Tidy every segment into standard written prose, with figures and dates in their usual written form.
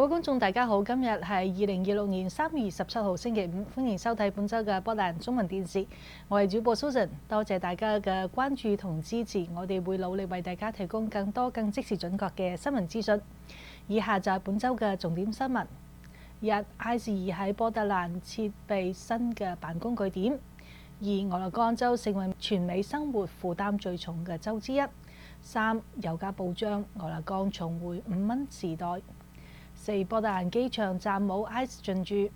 各位觀眾大家好，今日係2026年3月27號星期五，歡迎收睇本週嘅波蘭中文電視。我係主播 Susan， 多謝大家嘅關注同支持，我哋會努力為大家提供更多更即時準確嘅新聞資訊。以下就係本週嘅重點新聞：一、ICE 喺波特蘭設備新嘅辦公據點；二、俄勒岡州成為全美生活負擔最重嘅州之一；三、油價暴漲，俄勒岡重回5蚊時代；四、波特蘭機場暫冇 ICE 進駐；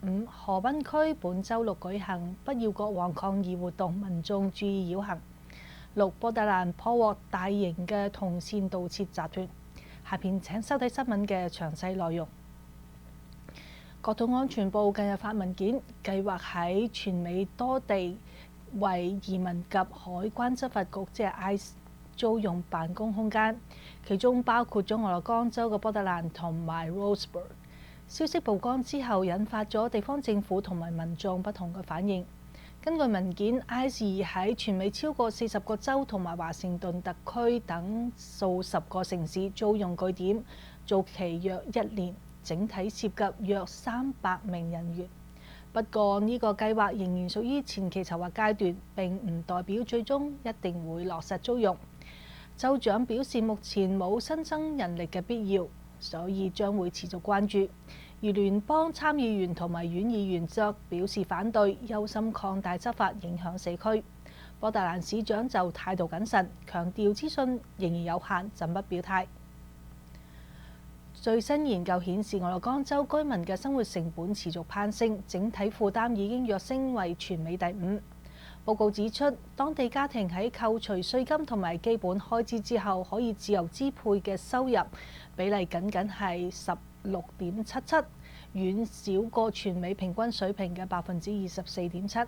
五、河濱區本週六舉行不要國王抗議活動，民眾注意繞行；六、波特蘭破獲大型嘅銅線盜竊集團。下邊請收睇新聞嘅詳細內容。國土安全部近日發文件，計劃喺全美多地為移民及海關執法局即係 ICE 租用辦公空間，其中包括咗俄勒岡州嘅波特蘭同埋 Roseburg。消息曝光之後，引發咗地方政府同埋民眾不同嘅反應。根據文件 ，ICE 喺全美超過40個州同埋華盛頓特區等數十個城市租用據點，做期約1年，整體涉及約300名人員。不過呢個計劃仍然屬於前期籌劃階段，並唔代表最終一定會落實租用。州長表示，目前冇新增人力嘅必要，所以將會持續關注。而聯邦參議員同埋縣議員則表示反對，憂心擴大執法影響社區。波特蘭市長就態度謹慎，強調資訊仍然有限，暫不表態。最新研究顯示，俄勒岡州居民嘅生活成本持續攀升，整體負擔已經躍升為全美第5。報告指出，當地家庭喺扣除稅金同埋基本開支之後，可以自由支配嘅收入比例僅僅係16.77%，遠少過全美平均水平嘅24.7%。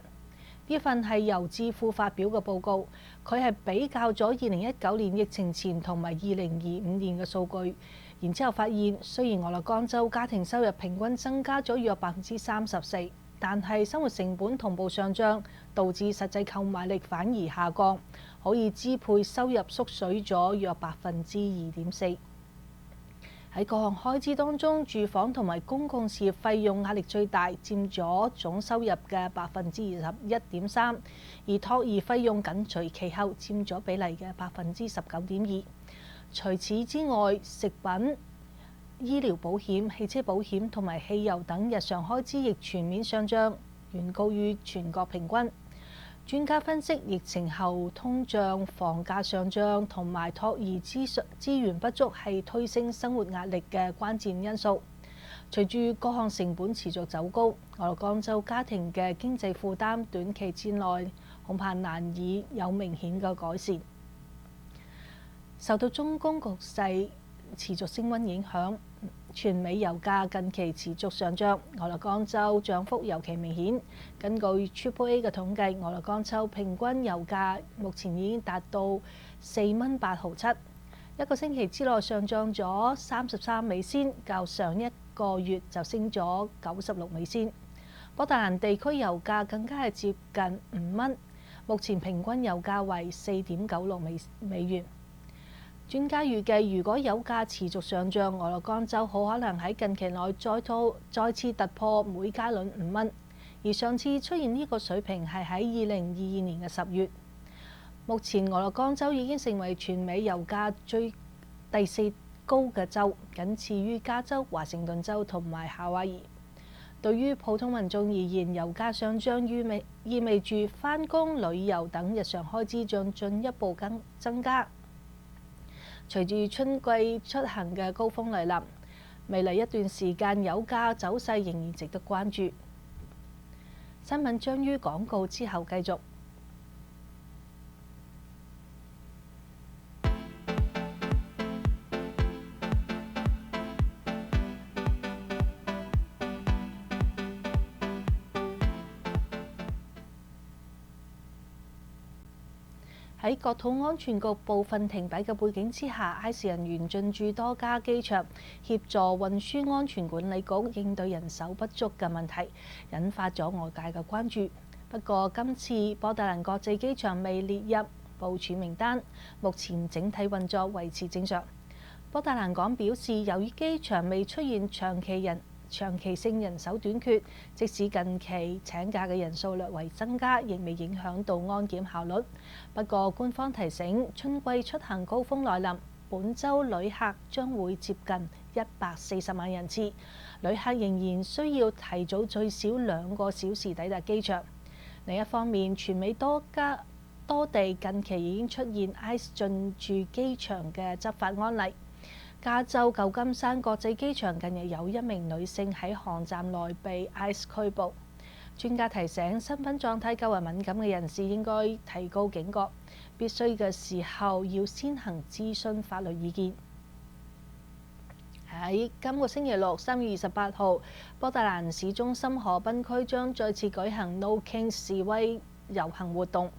呢份係由智庫發表嘅報告，佢係比較咗2019年疫情前同埋2025年嘅數據，然之後發現，雖然俄勒岡州家庭收入平均增加咗約34%，但係生活成本同步上漲，導致實際購買力反而下降，可以支配收入縮水咗約2.4%。喺各項開支當中，住房同埋公共事業費用壓力最大，佔咗總收入嘅21.3%，而托兒費用緊隨其後，佔咗比例嘅19.2%。除此之外，食品、醫療保險、汽車保險同埋汽油等日常開支亦全面上漲，遠高於全國平均。專家分析，疫情後通脹、房價上漲同埋托兒資源不足係推升生活壓力嘅關鍵因素。隨住各項成本持續走高，俄勒岡州家庭嘅經濟負擔短期之內恐怕難以有明顯嘅改善。受到中東局勢持續升溫影響，全美油價近期持續上漲，俄勒岡州漲幅尤其明顯。根據 AAA 嘅統計，俄勒岡州平均油價目前已經達到4蚊8毫7，一個星期之內上漲咗33美仙，較上一個月就升咗96美仙。波特蘭地區油價更加係接近5蚊，目前平均油價為4.96美元。專家預計，如果油價持續上漲，俄勒岡州好可能喺近期內再次突破每加侖5蚊，而上次出現呢個水平係喺2022年嘅10月。目前俄勒岡州已經成為全美油價第4高嘅州，僅次於加州、華盛頓州同埋夏威夷。對於普通民眾而言，油價上漲意味住返工、旅遊等日常開支將進一步增加。隨住春季出行嘅高峰來臨，未來一段時間油價走勢仍然值得關注。新聞將於廣告之後繼續。喺國土安全局部分停擺嘅背景之下，ICE 人員進駐多家機場，協助運輸安全管理局應對人手不足嘅問題，引發咗外界嘅關注。不過今次波特蘭國際機場未列入部署名單，目前整體運作維持正常。波特蘭港表示，由於機場未出現長期性人手短缺，即使近期請假嘅人數略為增加，亦未影響到安檢效率。不過，官方提醒，春季出行高峰來臨，本週旅客將會接近140萬人次，旅客仍然需要提早最少2個小時抵達機場。另一方面，全美多地近期已經出現 ICE 進駐機場嘅執法案例。加州舊金山國際機場近日有1名女性喺航站內被 ICE 拘捕。專家提醒，身份狀態較為敏感嘅人士應該提高警覺，必須嘅時候要先行諮詢法律意見。喺今個星期六3月28號，波特蘭市中心河濱區將再次舉行 No Kings 示威遊行活動。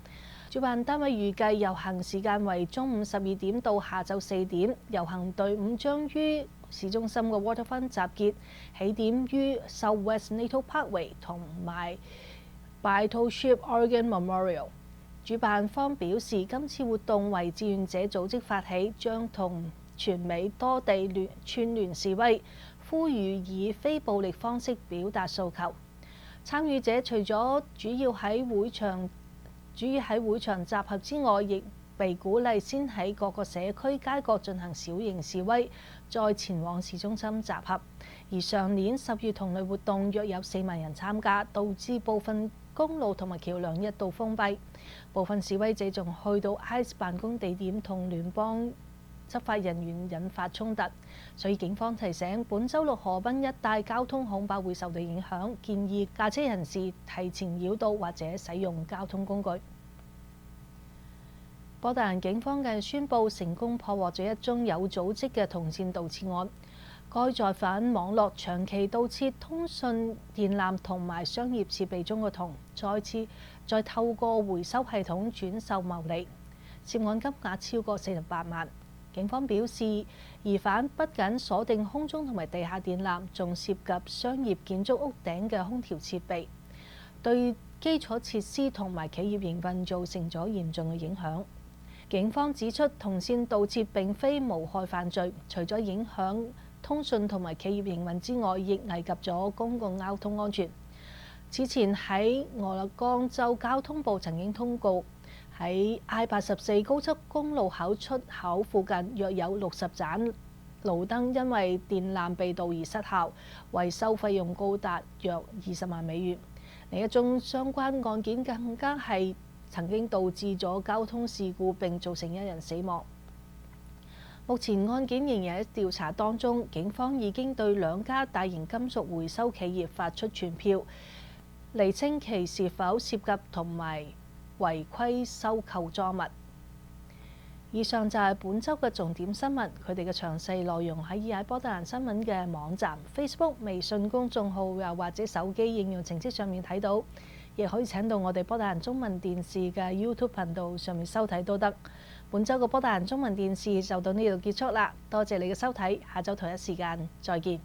主辦單位預計遊行時間為中午12點到下晝4點，遊行隊伍將於市中心嘅 Waterfront 集結，起點於 Southwest Natal Parkway 同埋 Battleship Oregon Memorial。主辦方表示，今次活動為志願者組織發起，將同全美多地串聯示威，呼籲以非暴力方式表達訴求。參與者除咗主要喺會場集合之外，亦被鼓勵先喺各個社區街角進行小型示威，再前往市中心集合。而上年10月同類活動約有4萬人參加，導致部分公路同埋橋梁一度封閉。部分示威者仲去到 ICE 辦公地點同聯邦執法人員引發衝突，所以警方提醒，本週六河濱一帶交通恐怕會受到影響，建議駕車人士提前繞道或者使用交通工具。波特蘭警方近日宣布成功破獲咗一宗有組織嘅銅線盜竊案，該在反網絡長期盜竊通訊電纜同埋商業設備中嘅銅，再透過回收系統轉售牟利，涉案金額超過48萬。警方表示，疑犯不僅鎖定空中同埋地下電纜，仲涉及商業建築屋頂嘅空調設備，對基礎設施同埋企業營運造成咗嚴重嘅影響。警方指出，銅線盜竊並非無害犯罪，除咗影響通訊同埋企業營運之外，亦危及咗公共交通安全。此前喺俄勒岡州交通部曾經通告，喺 I-84 高速公路出口附近約有60盞路燈因為電纜被盜而失效，維修費用高達約20萬美元。另一宗相關案件更加係曾經導致咗交通事故並造成1人死亡。目前案件仍然喺調查當中，警方已經對2家大型金屬回收企業發出傳票，釐清其是否涉及同埋違規收購贓物。以上就係本週嘅重點新聞，佢哋嘅詳細內容喺波特蘭新聞嘅網站、Facebook、微信公眾號又或者手機應用程式上面睇到，亦可以請到我哋波特蘭中文電視嘅 YouTube 頻道上面收睇都得。本週嘅波特蘭中文電視就到呢度結束啦，多謝你嘅收睇，下週同一時間再見。